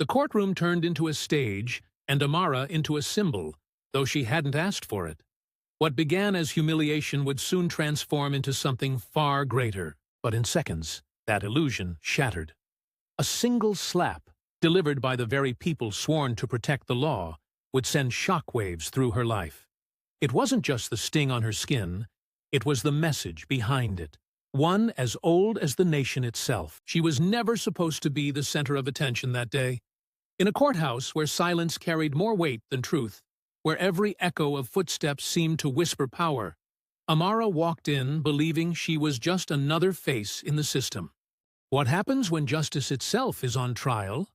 The courtroom turned into a stage, and Amara into a symbol, though she hadn't asked for it. What began as humiliation would soon transform into something far greater, but in seconds, that illusion shattered. A single slap, delivered by the very people sworn to protect the law, would send shockwaves through her life. It wasn't just the sting on her skin, it was the message behind it. One as old as the nation itself. She was never supposed to be the center of attention that day. In a courthouse where silence carried more weight than truth, where every echo of footsteps seemed to whisper power, Amara walked in believing she was just another face in the system. What happens when justice itself is on trial?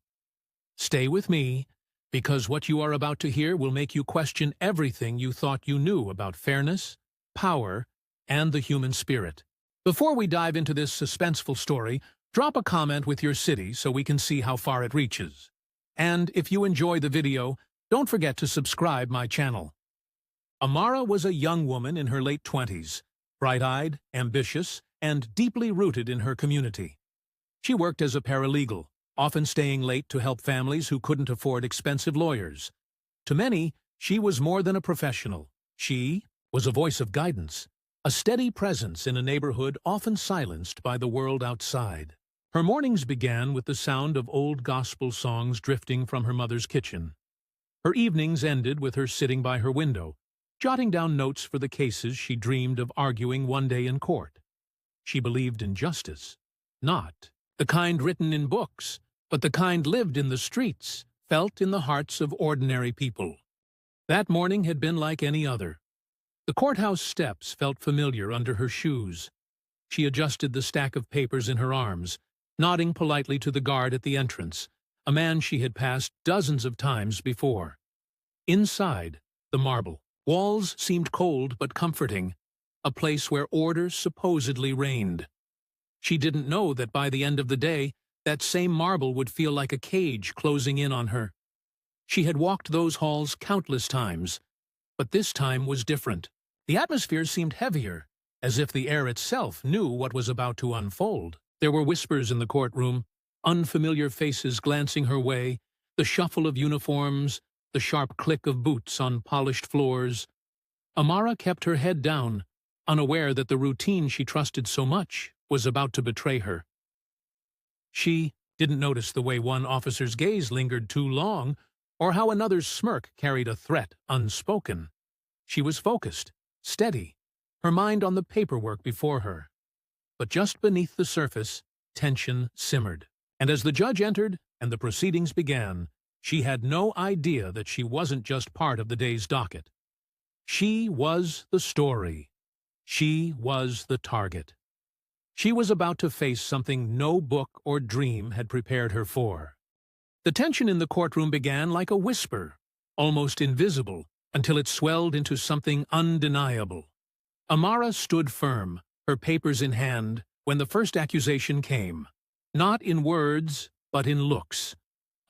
Stay with me, because what you are about to hear will make you question everything you thought you knew about fairness, power, and the human spirit. Before we dive into this suspenseful story, drop a comment with your city so we can see how far it reaches. And if you enjoy the video, don't forget to subscribe my channel. Amara was a young woman in her late 20s, bright-eyed, ambitious, and deeply rooted in her community. She worked as a paralegal, often staying late to help families who couldn't afford expensive lawyers. To many, she was more than a professional. She was a voice of guidance, a steady presence in a neighborhood often silenced by the world outside. Her mornings began with the sound of old gospel songs drifting from her mother's kitchen. Her evenings ended with her sitting by her window, jotting down notes for the cases she dreamed of arguing one day in court. She believed in justice, not the kind written in books, but the kind lived in the streets, felt in the hearts of ordinary people. That morning had been like any other. The courthouse steps felt familiar under her shoes. She adjusted the stack of papers in her arms, nodding politely to the guard at the entrance, a man she had passed dozens of times before. Inside, the marble walls seemed cold but comforting, a place where order supposedly reigned. She didn't know that by the end of the day, that same marble would feel like a cage closing in on her. She had walked those halls countless times, but this time was different. The atmosphere seemed heavier, as if the air itself knew what was about to unfold. There were whispers in the courtroom, unfamiliar faces glancing her way, the shuffle of uniforms, the sharp click of boots on polished floors. Amara kept her head down, unaware that the routine she trusted so much was about to betray her. She didn't notice the way one officer's gaze lingered too long, or how another's smirk carried a threat unspoken. She was focused, steady, her mind on the paperwork before her. But just beneath the surface, tension simmered. And as the judge entered and the proceedings began, she had no idea that she wasn't just part of the day's docket. She was the story. She was the target. She was about to face something no book or dream had prepared her for. The tension in the courtroom began like a whisper, almost invisible, until it swelled into something undeniable. Amara stood firm, her papers in hand, when the first accusation came. Not in words, but in looks.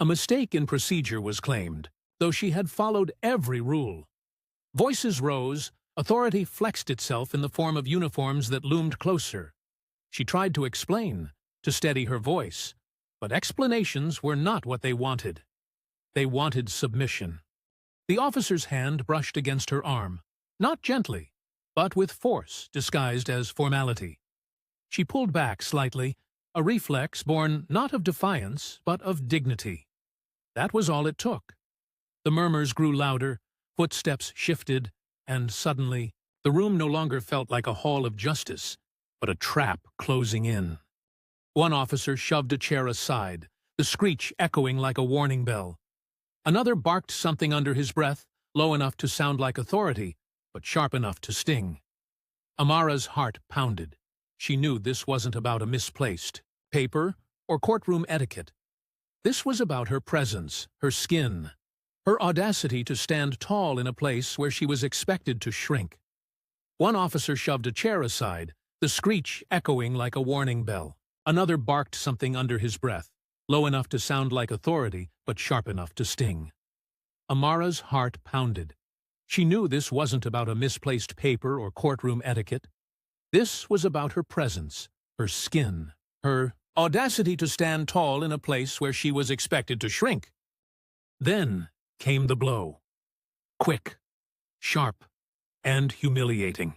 A mistake in procedure was claimed, though she had followed every rule. Voices rose, authority flexed itself in the form of uniforms that loomed closer. She tried to explain, to steady her voice, but explanations were not what they wanted. They wanted submission. The officer's hand brushed against her arm, not gently, but with force disguised as formality. She pulled back slightly, a reflex born not of defiance, but of dignity. That was all it took. The murmurs grew louder, footsteps shifted, and suddenly, the room no longer felt like a hall of justice, but a trap closing in. One officer shoved a chair aside, the screech echoing like a warning bell. Another barked something under his breath, low enough to sound like authority, but sharp enough to sting. Amara's heart pounded. She knew this wasn't about a misplaced paper or courtroom etiquette. This was about her presence, her skin, her audacity to stand tall in a place where she was expected to shrink. One officer shoved a chair aside, the screech echoing like a warning bell. Another barked something under his breath, low enough to sound like authority, but sharp enough to sting. Amara's heart pounded. She knew this wasn't about a misplaced paper or courtroom etiquette. This was about her presence, her skin, her audacity to stand tall in a place where she was expected to shrink. Then came the blow. Quick, sharp, and humiliating.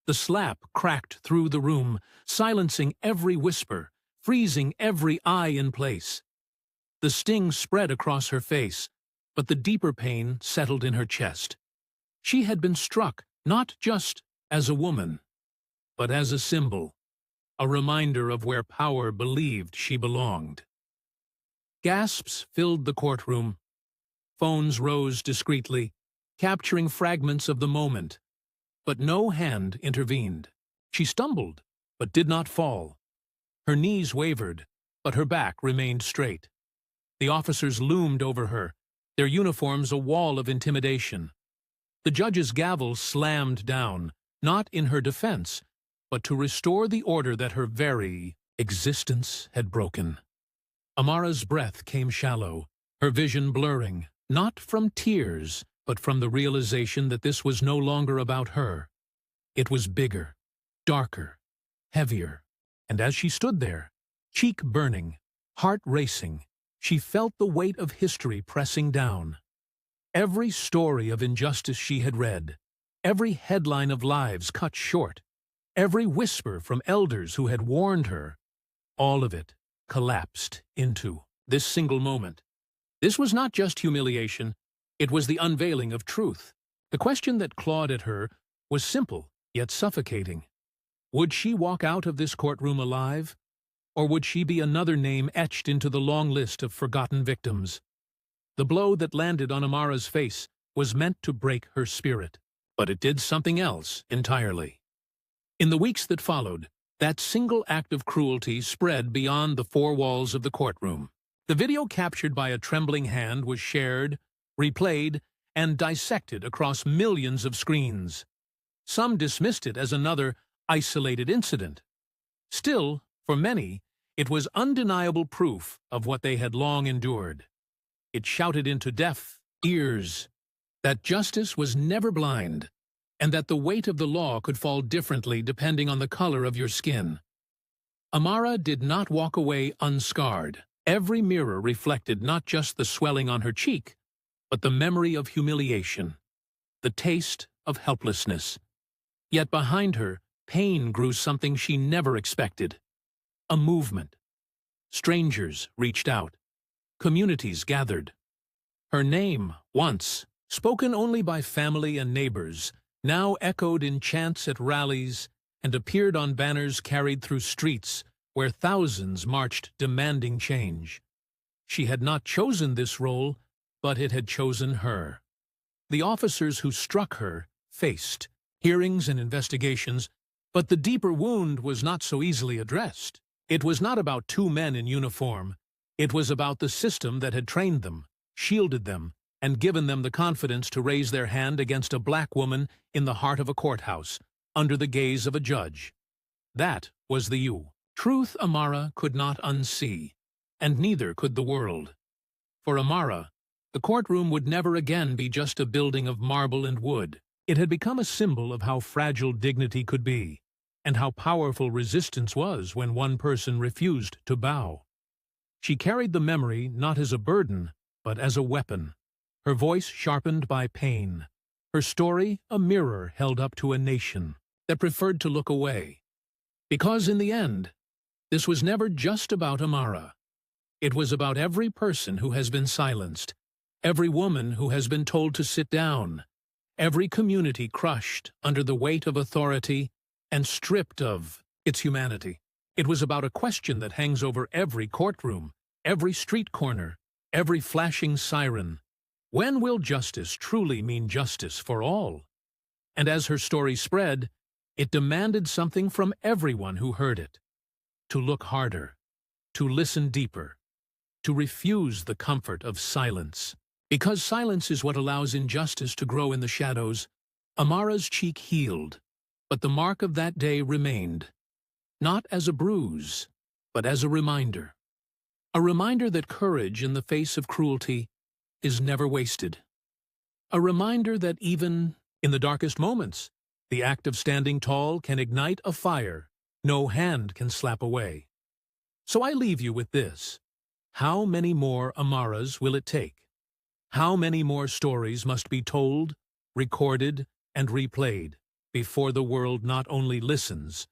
The slap cracked through the room, silencing every whisper, freezing every eye in place. The sting spread across her face, but the deeper pain settled in her chest. She had been struck not just as a woman, but as a symbol, a reminder of where power believed she belonged. Gasps filled the courtroom. Phones rose discreetly, capturing fragments of the moment. But no hand intervened. She stumbled, but did not fall. Her knees wavered, but her back remained straight. The officers loomed over her, their uniforms a wall of intimidation. The judge's gavel slammed down, not in her defense, but to restore the order that her very existence had broken. Amara's breath came shallow, her vision blurring, not from tears, but from the realization that this was no longer about her. It was bigger, darker, heavier, and as she stood there, cheek burning, heart racing, she felt the weight of history pressing down. Every story of injustice she had read, every headline of lives cut short, every whisper from elders who had warned her, all of it collapsed into this single moment. This was not just humiliation, it was the unveiling of truth. The question that clawed at her was simple, yet suffocating. Would she walk out of this courtroom alive? Or would she be another name etched into the long list of forgotten victims? The blow that landed on Amara's face was meant to break her spirit, but it did something else entirely. In the weeks that followed, that single act of cruelty spread beyond the four walls of the courtroom. The video captured by a trembling hand was shared, replayed, and dissected across millions of screens. Some dismissed it as another isolated incident. Still, for many, it was undeniable proof of what they had long endured. It shouted into deaf ears that justice was never blind, and that the weight of the law could fall differently depending on the color of your skin. Amara did not walk away unscarred. Every mirror reflected not just the swelling on her cheek, but the memory of humiliation, the taste of helplessness. Yet behind her, pain grew something she never expected. A movement. Strangers reached out. Communities gathered. Her name, once spoken only by family and neighbors, now echoed in chants at rallies and appeared on banners carried through streets where thousands marched demanding change. She had not chosen this role, but it had chosen her. The officers who struck her faced hearings and investigations, but the deeper wound was not so easily addressed. It was not about two men in uniform. It was about the system that had trained them, shielded them, and given them the confidence to raise their hand against a black woman in the heart of a courthouse, under the gaze of a judge. That was the truth Amara could not unsee, and neither could the world. For Amara, the courtroom would never again be just a building of marble and wood. It had become a symbol of how fragile dignity could be, and how powerful resistance was when one person refused to bow. She carried the memory not as a burden, but as a weapon, her voice sharpened by pain, her story a mirror held up to a nation that preferred to look away. Because in the end, this was never just about Amara. It was about every person who has been silenced, every woman who has been told to sit down, every community crushed under the weight of authority and stripped of its humanity. It was about a question that hangs over every courtroom, every street corner, every flashing siren. When will justice truly mean justice for all? And as her story spread, it demanded something from everyone who heard it. To look harder, to listen deeper, to refuse the comfort of silence. Because silence is what allows injustice to grow in the shadows, Amara's cheek healed, but the mark of that day remained, not as a bruise, but as a reminder. A reminder that courage in the face of cruelty is never wasted. A reminder that even in the darkest moments, the act of standing tall can ignite a fire no hand can slap away. So I leave you with this. How many more Amaras will it take? How many more stories must be told, recorded, and replayed before the world not only listens,